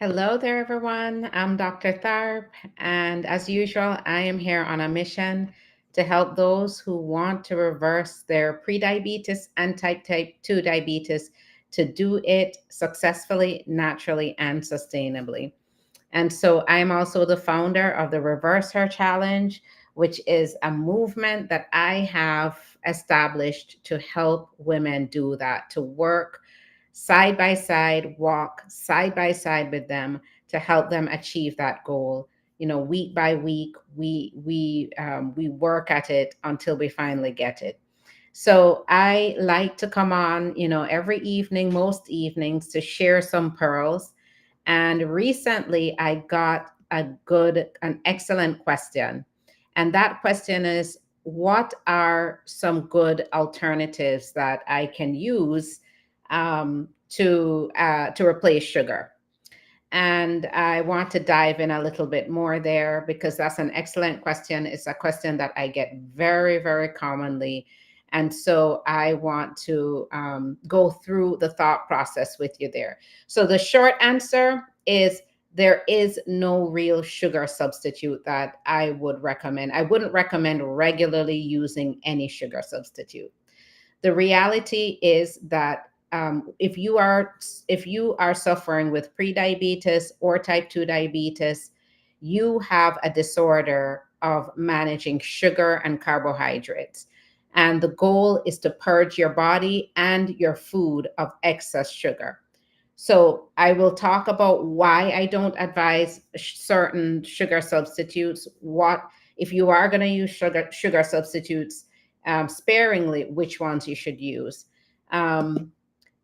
Hello there, everyone. I'm Dr. Tharp, and as usual, I am here on a mission to help those who want to reverse their prediabetes and type 2 diabetes to do it successfully, naturally, and sustainably. And so I am also the founder of the Reverse Her Challenge, which is a movement that I have established to help women do that, to work side by side, walk side by side with them to help them achieve that goal. Week by week, we work at it until we finally get it. So I like to come on, every evening, most evenings, to share some pearls. And recently I got an excellent question. And that question is, what are some good alternatives that I can use to replace sugar? And I want to dive in a little bit more there because that's an excellent question. It's a question that I get very, very commonly. And so I want to go through the thought process with you there. So the short answer is there is no real sugar substitute that I would recommend. I wouldn't recommend regularly using any sugar substitute. The reality is that if you are suffering with prediabetes or type 2 diabetes, you have a disorder of managing sugar and carbohydrates. And the goal is to purge your body and your food of excess sugar. So I will talk about why I don't advise certain sugar substitutes. What if you are going to use sugar substitutes sparingly? Which ones you should use? Um,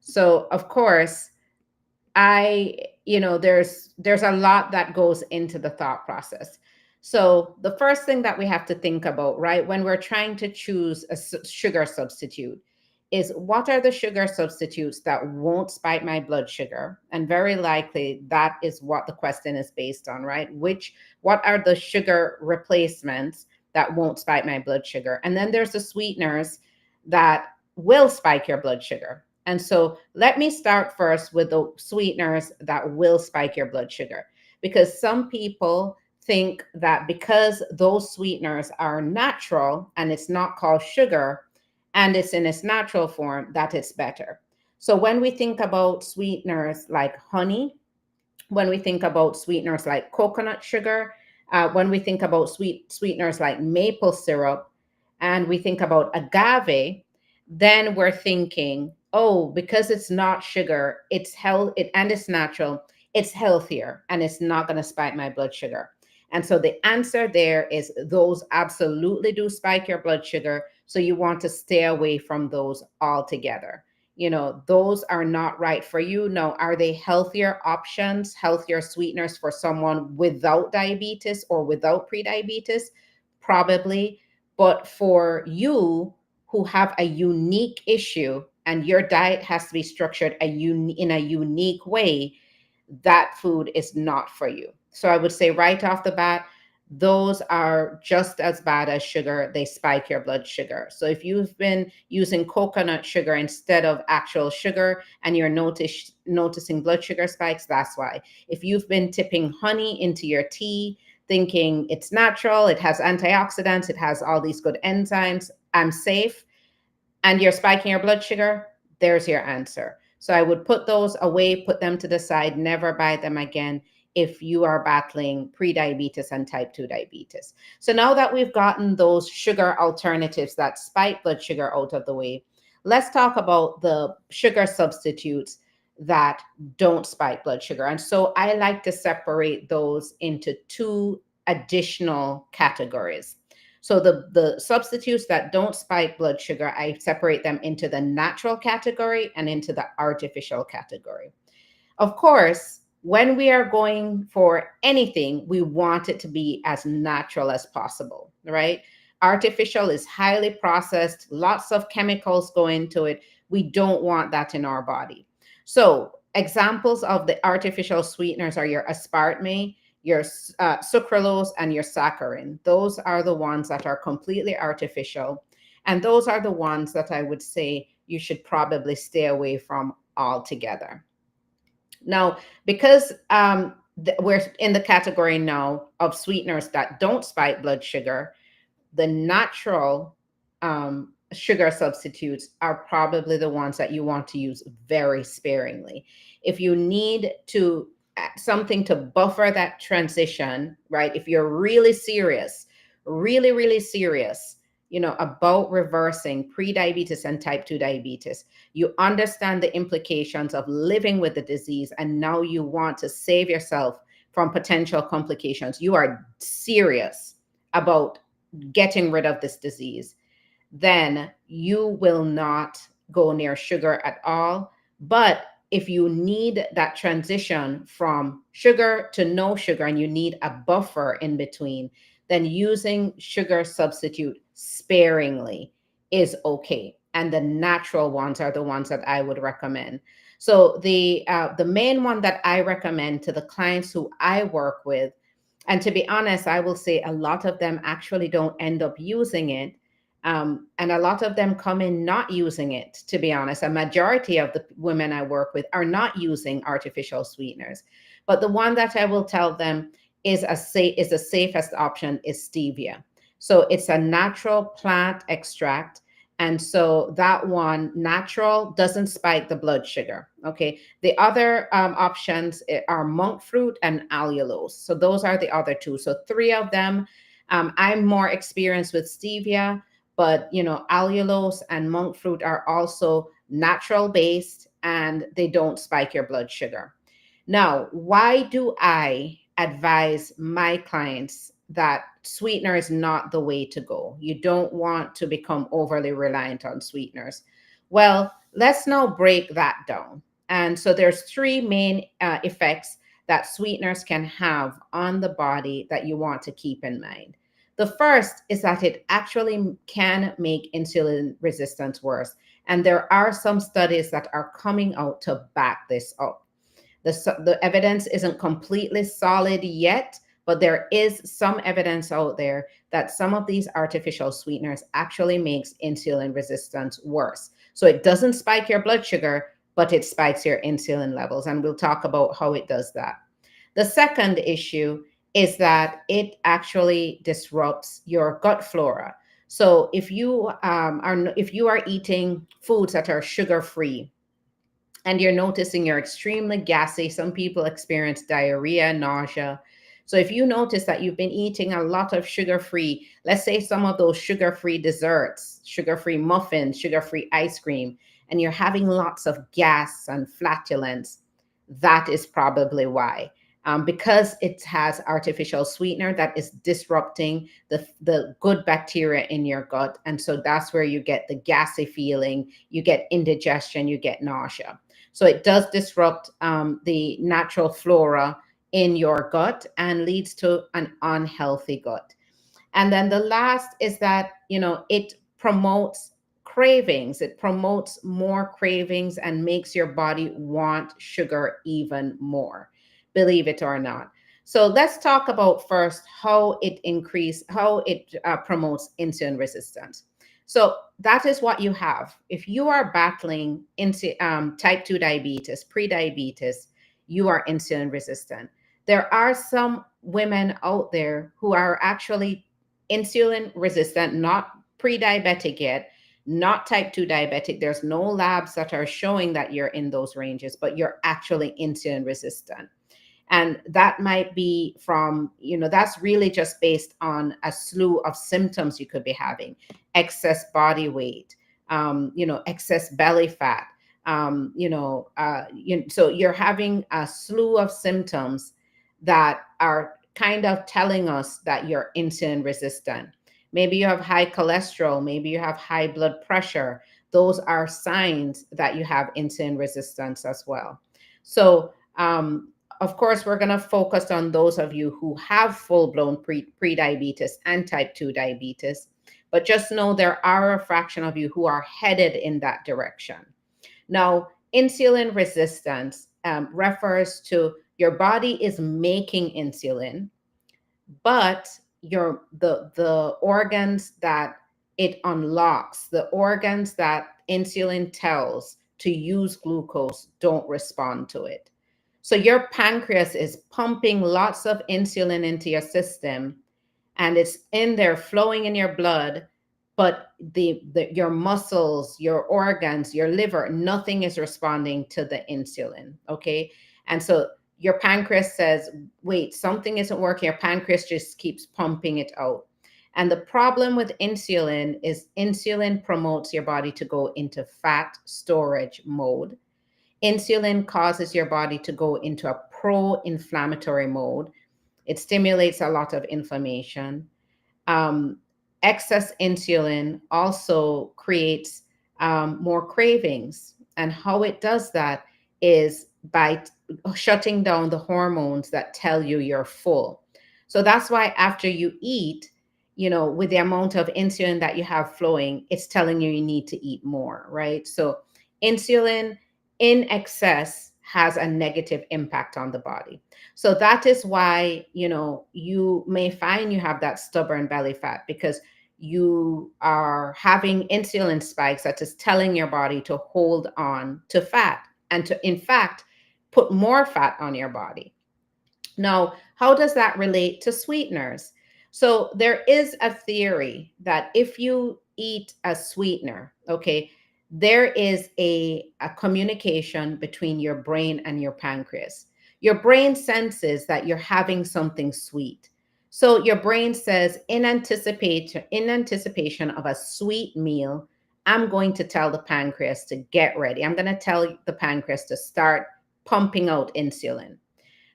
so of course, I there's a lot that goes into the thought process. So the first thing that we have to think about, right, when we're trying to choose a sugar substitute is what are the sugar substitutes that won't spike my blood sugar? And very likely that is what the question is based on, right? What are the sugar replacements that won't spike my blood sugar? And then there's the sweeteners that will spike your blood sugar. And so let me start first with the sweeteners that will spike your blood sugar, because some people think that because those sweeteners are natural and it's not called sugar and it's in its natural form, that it's better. So when we think about sweeteners like honey, when we think about sweeteners like coconut sugar, when we think about sweeteners like maple syrup, and we think about agave, then we're thinking, oh, because it's not sugar, and it's natural, it's healthier, and it's not going to spike my blood sugar. And so the answer there is those absolutely do spike your blood sugar. So you want to stay away from those altogether. Those are not right for you. Now, are they healthier options, healthier sweeteners for someone without diabetes or without prediabetes? Probably. But for you who have a unique issue and your diet has to be structured in a unique way, that food is not for you. So I would say right off the bat, those are just as bad as sugar. They spike your blood sugar. So if you've been using coconut sugar instead of actual sugar and you're noticing blood sugar spikes, that's why. If you've been tipping honey into your tea, thinking it's natural, it has antioxidants, it has all these good enzymes, I'm safe, and you're spiking your blood sugar, there's your answer. So I would put those away, put them to the side, never buy them again if you are battling prediabetes and type 2 diabetes. So now that we've gotten those sugar alternatives that spike blood sugar out of the way, let's talk about the sugar substitutes that don't spike blood sugar. And so I like to separate those into two additional categories. So the substitutes that don't spike blood sugar, I separate them into the natural category and into the artificial category. Of course, when we are going for anything, we want it to be as natural as possible, right? Artificial is highly processed, lots of chemicals go into it. We don't want that in our body. So, examples of the artificial sweeteners are your aspartame, your sucralose, and your saccharin. Those are the ones that are completely artificial. And those are the ones that I would say you should probably stay away from altogether. Now, because we're in the category now of sweeteners that don't spike blood sugar, the natural sugar substitutes are probably the ones that you want to use very sparingly. If you need to something to buffer that transition, right? If you're really serious, really, really serious, about reversing pre-diabetes and type 2 diabetes, you understand the implications of living with the disease, and now you want to save yourself from potential complications. You are serious about getting rid of this disease, then you will not go near sugar at all. But if you need that transition from sugar to no sugar and you need a buffer in between, then using sugar substitute sparingly is okay. And the natural ones are the ones that I would recommend. So the main one that I recommend to the clients who I work with, and to be honest, I will say a lot of them actually don't end up using it. And a lot of them come in not using it, to be honest. A majority of the women I work with are not using artificial sweeteners. But the one that I will tell them is the safest option is stevia. So it's a natural plant extract. And so that one, natural, doesn't spike the blood sugar. Okay. The other options are monk fruit and allulose. So those are the other two. So three of them. I'm more experienced with stevia, but allulose and monk fruit are also natural based and they don't spike your blood sugar. Now, why do I advise my clients that sweetener is not the way to go? You don't want to become overly reliant on sweeteners. Well, let's now break that down. And so there's three main effects that sweeteners can have on the body that you want to keep in mind. The first is that it actually can make insulin resistance worse. And there are some studies that are coming out to back this up. The evidence isn't completely solid yet, but there is some evidence out there that some of these artificial sweeteners actually makes insulin resistance worse. So it doesn't spike your blood sugar, but it spikes your insulin levels. And we'll talk about how it does that. The second issue is that it actually disrupts your gut flora. So if you are eating foods that are sugar free, and you're noticing you're extremely gassy. Some people experience diarrhea, nausea. So if you notice that you've been eating a lot of sugar-free, let's say some of those sugar-free desserts, sugar-free muffins, sugar-free ice cream, and you're having lots of gas and flatulence, that is probably why. Because it has artificial sweetener that is disrupting the good bacteria in your gut. And so that's where you get the gassy feeling, you get indigestion, you get nausea. So it does disrupt the natural flora in your gut and leads to an unhealthy gut. And then the last is that, it promotes cravings. It promotes more cravings and makes your body want sugar even more, believe it or not. So let's talk about first how it promotes insulin resistance. So that is what you have. If you are battling type 2 diabetes, pre-diabetes, you are insulin resistant. There are some women out there who are actually insulin resistant, not pre-diabetic yet, not type 2 diabetic. There's no labs that are showing that you're in those ranges, but you're actually insulin resistant. And that might be from, that's really just based on a slew of symptoms you could be having: excess body weight, excess belly fat. So you're having a slew of symptoms that are kind of telling us that you're insulin resistant. Maybe you have high cholesterol, maybe you have high blood pressure. Those are signs that you have insulin resistance as well. So, of course, we're going to focus on those of you who have full-blown pre-diabetes and type 2 diabetes, but just know there are a fraction of you who are headed in that direction. Now, insulin resistance refers to your body is making insulin, but the organs that it unlocks, the organs that insulin tells to use glucose, don't respond to it. So your pancreas is pumping lots of insulin into your system, and it's in there flowing in your blood, but your muscles, your organs, your liver, nothing is responding to the insulin. Okay. And so your pancreas says, wait, something isn't working. Your pancreas just keeps pumping it out. And the problem with insulin is insulin promotes your body to go into fat storage mode. Insulin causes your body to go into a pro-inflammatory mode. It stimulates a lot of inflammation. um, Excess insulin also creates more cravings. And how it does that is by shutting down the hormones that tell you you're full. So that's why after you eat, with the amount of insulin that you have flowing, it's telling you need to eat more, right? So insulin in excess has a negative impact on the body. So that is why, you may find you have that stubborn belly fat, because you are having insulin spikes that is telling your body to hold on to fat and to, in fact, put more fat on your body. Now, how does that relate to sweeteners? So there is a theory that if you eat a sweetener, okay, there is a communication between your brain and your pancreas. Your brain senses that you're having something sweet. So your brain says, in anticipation of a sweet meal, I'm going to tell the pancreas to get ready. I'm going to tell the pancreas to start pumping out insulin.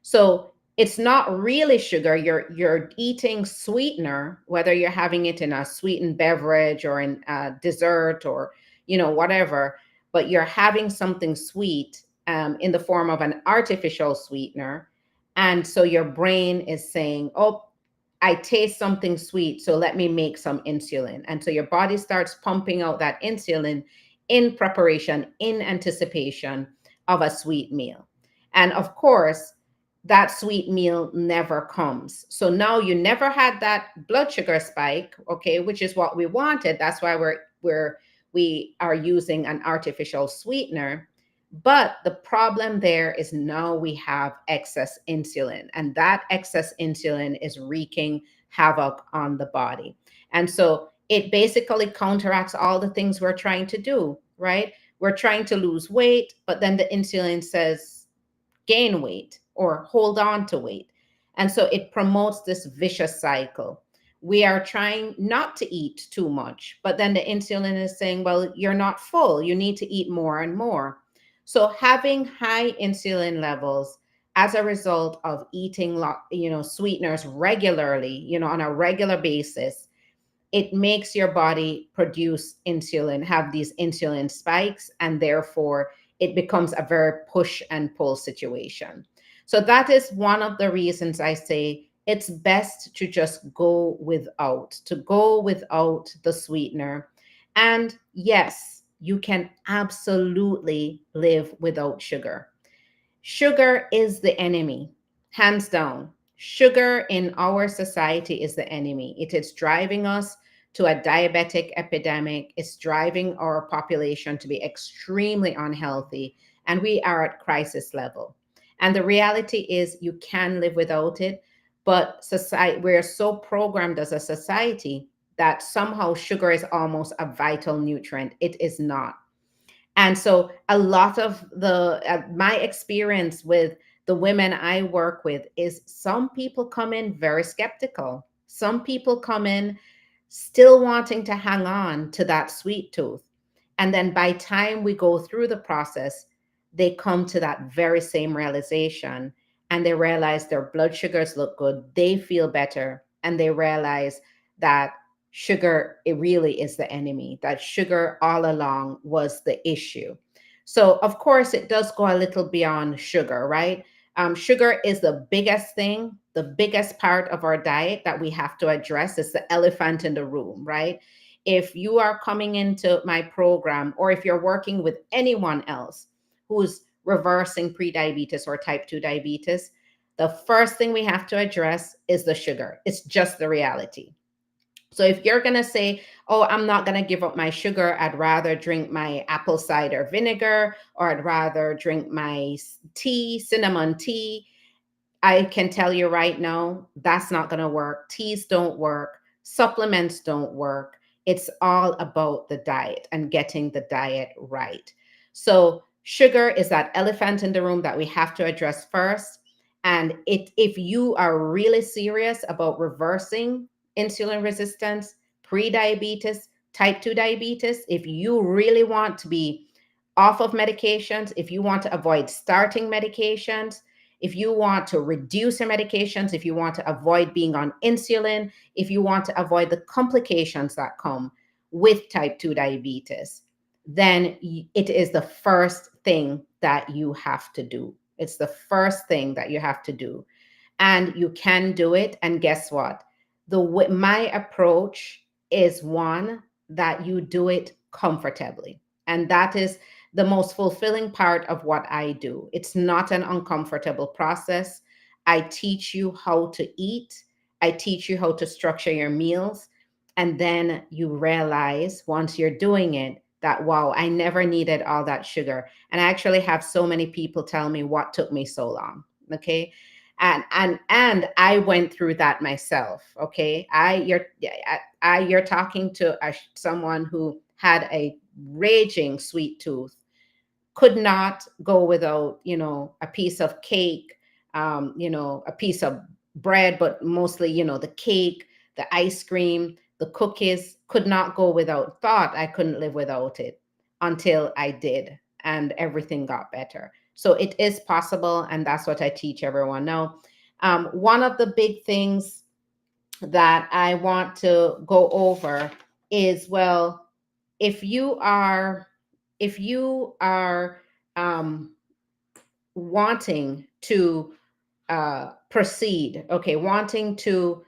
So it's not really sugar. You're eating sweetener, whether you're having it in a sweetened beverage or in a dessert or whatever. But you're having something sweet in the form of an artificial sweetener, and so your brain is saying, "Oh, I taste something sweet, so let me make some insulin." And so your body starts pumping out that insulin in preparation, in anticipation of a sweet meal. And of course, that sweet meal never comes. So now you never had that blood sugar spike, okay, which is what we wanted. That's why we are using an artificial sweetener. But the problem there is now we have excess insulin, and that excess insulin is wreaking havoc on the body. And so it basically counteracts all the things we're trying to do, right? We're trying to lose weight, but then the insulin says gain weight or hold on to weight. And so it promotes this vicious cycle. We are trying not to eat too much, but then the insulin is saying, well, you're not full. You need to eat more and more. So having high insulin levels as a result of eating, sweeteners regularly, on a regular basis, it makes your body produce insulin, have these insulin spikes, and therefore it becomes a very push and pull situation. So that is one of the reasons I say it's best to just go without the sweetener. And yes, you can absolutely live without sugar. Sugar is the enemy, hands down. Sugar in our society is the enemy. It is driving us to a diabetic epidemic. It's driving our population to be extremely unhealthy, and we are at crisis level. And the reality is, you can live without it, but society, we're so programmed as a society that somehow sugar is almost a vital nutrient. It is not. And so a lot of the my experience with the women I work with is some people come in very skeptical. Some people come in still wanting to hang on to that sweet tooth. And then by time we go through the process, they come to that very same realization, and they realize their blood sugars look good, they feel better, and they realize that sugar, it really is the enemy, that sugar all along was the issue. So of course it does go a little beyond sugar, right? Sugar is the biggest thing, the biggest part of our diet that we have to address. Is the elephant in the room, right? If you are coming into my program, or if you're working with anyone else who's reversing prediabetes or type 2 diabetes, the first thing we have to address is the sugar. It's just the reality. So if you're going to say, oh, I'm not going to give up my sugar, I'd rather drink my apple cider vinegar, or I'd rather drink my tea, cinnamon tea, I can tell you right now, that's not going to work. Teas don't work. Supplements don't work. It's all about the diet and getting the diet right. So, sugar is that elephant in the room that we have to address first. And if you are really serious about reversing insulin resistance, pre-diabetes, type 2 diabetes, if you really want to be off of medications, if you want to avoid starting medications, if you want to reduce your medications, if you want to avoid being on insulin, if you want to avoid the complications that come with type 2 diabetes, then it is the first thing that you have to do. It's the first thing that you have to do. And you can do it. And guess what? My approach is one that you do it comfortably. And that is the most fulfilling part of what I do. It's not an uncomfortable process. I teach you how to eat. I teach you how to structure your meals. And then you realize once you're doing it that, wow, I never needed all that sugar. And I actually have so many people tell me what took me so long. Okay. And I went through that myself. Okay. You're talking to someone who had a raging sweet tooth, could not go without, a piece of cake, a piece of bread, but mostly, the cake, the ice cream, the cookies, could not go without, thought I couldn't live without it until I did, and everything got better. So it is possible, and that's what I teach everyone now. One of the big things that I want to go over is, well, if you are if you are um, wanting to proceed, okay, wanting to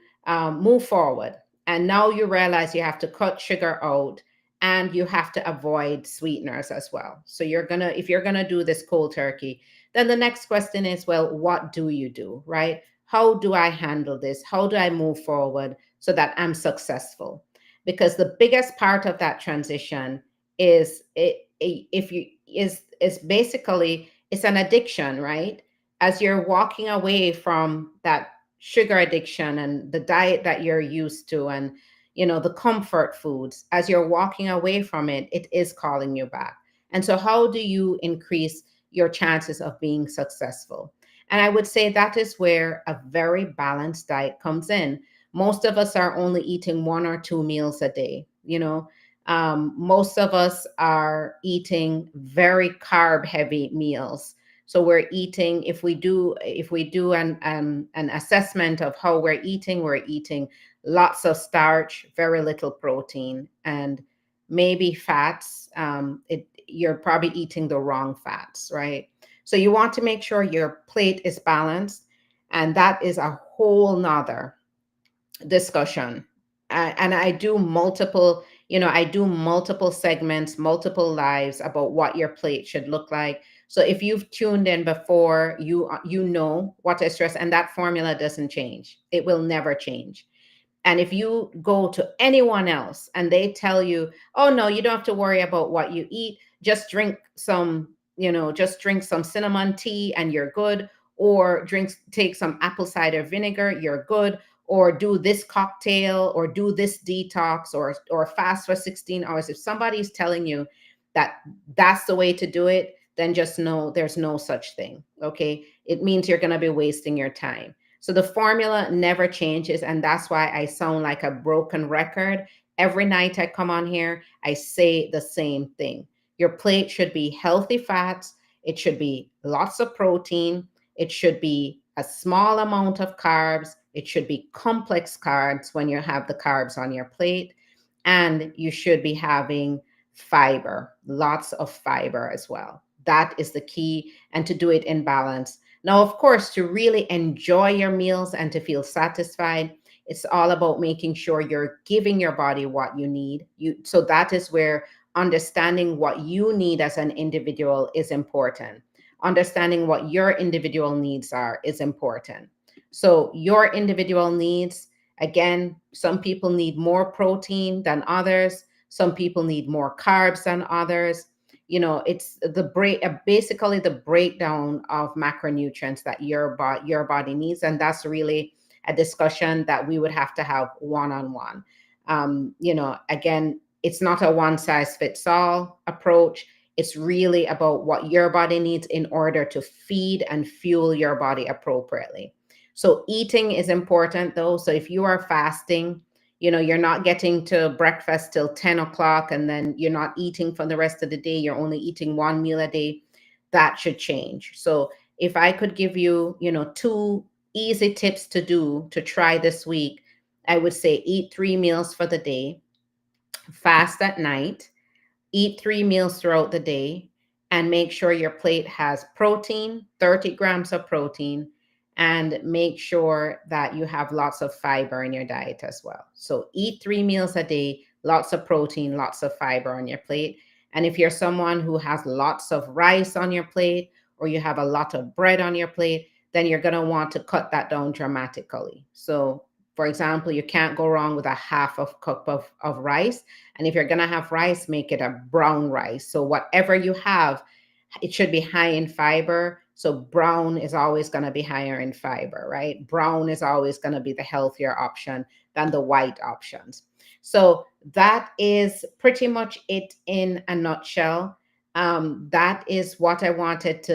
move forward, and now you realize you have to cut sugar out and you have to avoid sweeteners as well. So if you're gonna do this cold turkey, then the next question is, well, what do you do, right? How do I handle this? How do I move forward so that I'm successful? Because the biggest part of that transition is if you is basically, it's an addiction, right? As you're walking away from that sugar addiction and the diet that you're used to, and the comfort foods, as you're walking away from it, it is calling you back. And so how do you increase your chances of being successful? And I would say that is where a very balanced diet comes in. Most of us are only eating 1 or 2 meals a day. Most of us are eating very carb heavy meals. So we're eating, if we do an assessment of how we're eating lots of starch, very little protein, and maybe fats. You're probably eating the wrong fats, right? So you want to make sure your plate is balanced, and that is a whole nother discussion. And I do multiple segments, multiple lives about what your plate should look like. So if you've tuned in before, you know what I stress, and that formula doesn't change. It will never change. And if you go to anyone else and they tell you, oh no, you don't have to worry about what you eat, just drink some cinnamon tea and you're good, or take some apple cider vinegar, you're good, or do this cocktail, or do this detox, or fast for 16 hours. If somebody is telling you that that's the way to do it, then just know there's no such thing. Okay? It means you're going to be wasting your time. So the formula never changes. And that's why I sound like a broken record. Every night I come on here, I say the same thing. Your plate should be healthy fats. It should be lots of protein. It should be a small amount of carbs. It should be complex carbs when you have the carbs on your plate. And you should be having fiber, lots of fiber as well. That is the key, and to do it in balance. Now, of course, to really enjoy your meals and to feel satisfied, it's all about making sure you're giving your body what you need. So that is where understanding what you need as an individual is important. Understanding what your individual needs are is important. So your individual needs, Again, some people need more protein than others. Some people need more carbs than others. It's the basically the breakdown of macronutrients that your body needs, and that's really a discussion that we would have to have one on one. Again, it's not a one size fits all approach. It's really about what your body needs in order to feed and fuel your body appropriately. So eating is important though. So if you are fasting, you're not getting to breakfast till 10 o'clock and then you're not eating for the rest of the day, you're only eating one meal a day, that should change. So if I could give you, two easy tips to do to try this week, I would say eat 3 meals for the day, fast at night, eat 3 meals throughout the day, and make sure your plate has protein, 30 grams of protein, and make sure that you have lots of fiber in your diet as well. So eat 3 meals a day, lots of protein, lots of fiber on your plate. And if you're someone who has lots of rice on your plate, or you have a lot of bread on your plate, then you're going to want to cut that down dramatically. So for example, you can't go wrong with a half of cup of rice. And if you're going to have rice, make it a brown rice. So whatever you have, it should be high in fiber. So brown is always going to be higher in fiber, right? Brown is always going to be the healthier option than the white options. So that is pretty much it in a nutshell. That is what I wanted to,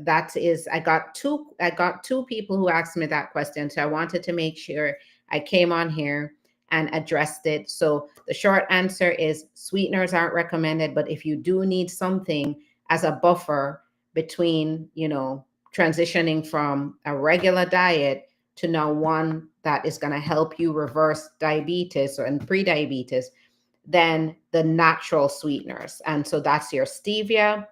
that is, I got two people who asked me that question. So I wanted to make sure I came on here and addressed it. So the short answer is sweeteners aren't recommended, but if you do need something as a buffer between, transitioning from a regular diet to now one that is going to help you reverse diabetes and prediabetes, then the natural sweeteners. And so that's your stevia,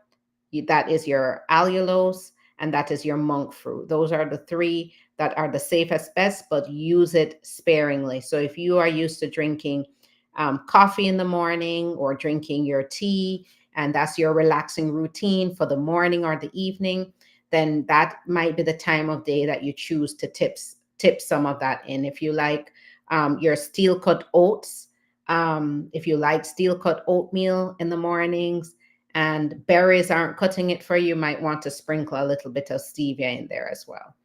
that is your allulose, and that is your monk fruit. Those are the three that are the safest best, but use it sparingly. So if you are used to drinking coffee in the morning or drinking your tea, and that's your relaxing routine for the morning or the evening, then that might be the time of day that you choose to tip some of that in. If you like your steel cut oats, if you like steel cut oatmeal in the mornings, and berries aren't cutting it for you, might want to sprinkle a little bit of stevia in there as well.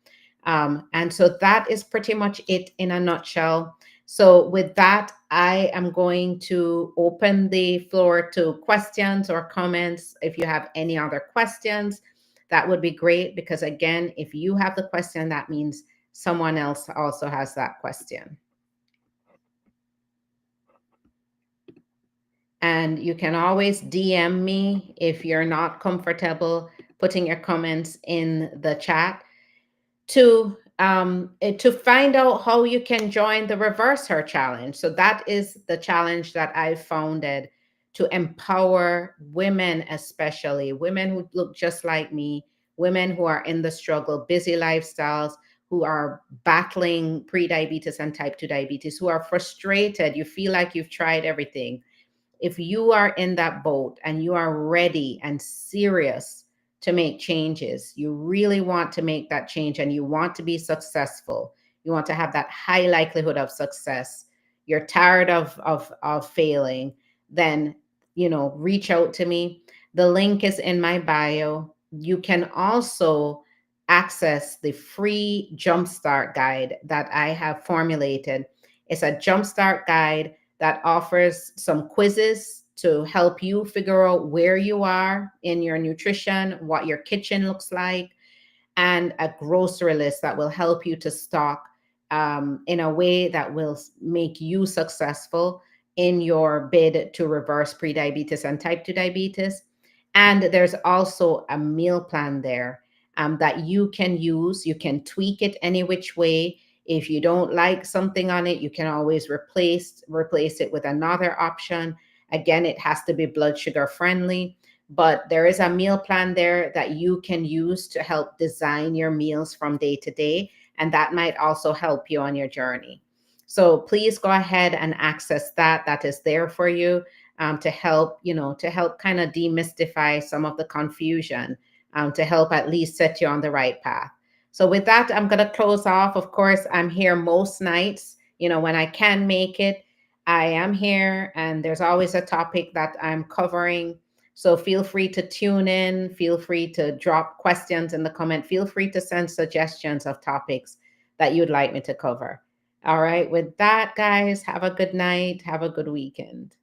And so that is pretty much it in a nutshell. So with that, I am going to open the floor to questions or comments. If you have any other questions, that would be great, because again, if you have the question, that means someone else also has that question. And you can always DM me if you're not comfortable putting your comments in the chat to find out how you can join the Reverse Her Challenge. So that is the challenge that I founded to empower women, especially women who look just like me, women who are in the struggle, busy lifestyles, who are battling prediabetes and type 2 diabetes, who are frustrated. You feel like you've tried everything. If you are in that boat and you are ready and serious to make changes, you really want to make that change and you want to be successful, you want to have that high likelihood of success, you're tired of failing, then, reach out to me. The link is in my bio. You can also access the free Jumpstart guide that I have formulated. It's a Jumpstart guide that offers some quizzes to help you figure out where you are in your nutrition, what your kitchen looks like, and a grocery list that will help you to stock in a way that will make you successful in your bid to reverse prediabetes and type 2 diabetes. And there's also a meal plan there that you can use. You can tweak it any which way. If you don't like something on it, you can always replace it with another option. Again, it has to be blood sugar friendly, but there is a meal plan there that you can use to help design your meals from day to day, and that might also help you on your journey. So please go ahead and access that. That is there for you to help, to help kind of demystify some of the confusion, to help at least set you on the right path. So with that, I'm going to close off. Of course, I'm here most nights when I can make it, I am here, and there's always a topic that I'm covering. So feel free to tune in, feel free to drop questions in the comment, feel free to send suggestions of topics that you'd like me to cover. All right, with that, guys, have a good night, have a good weekend.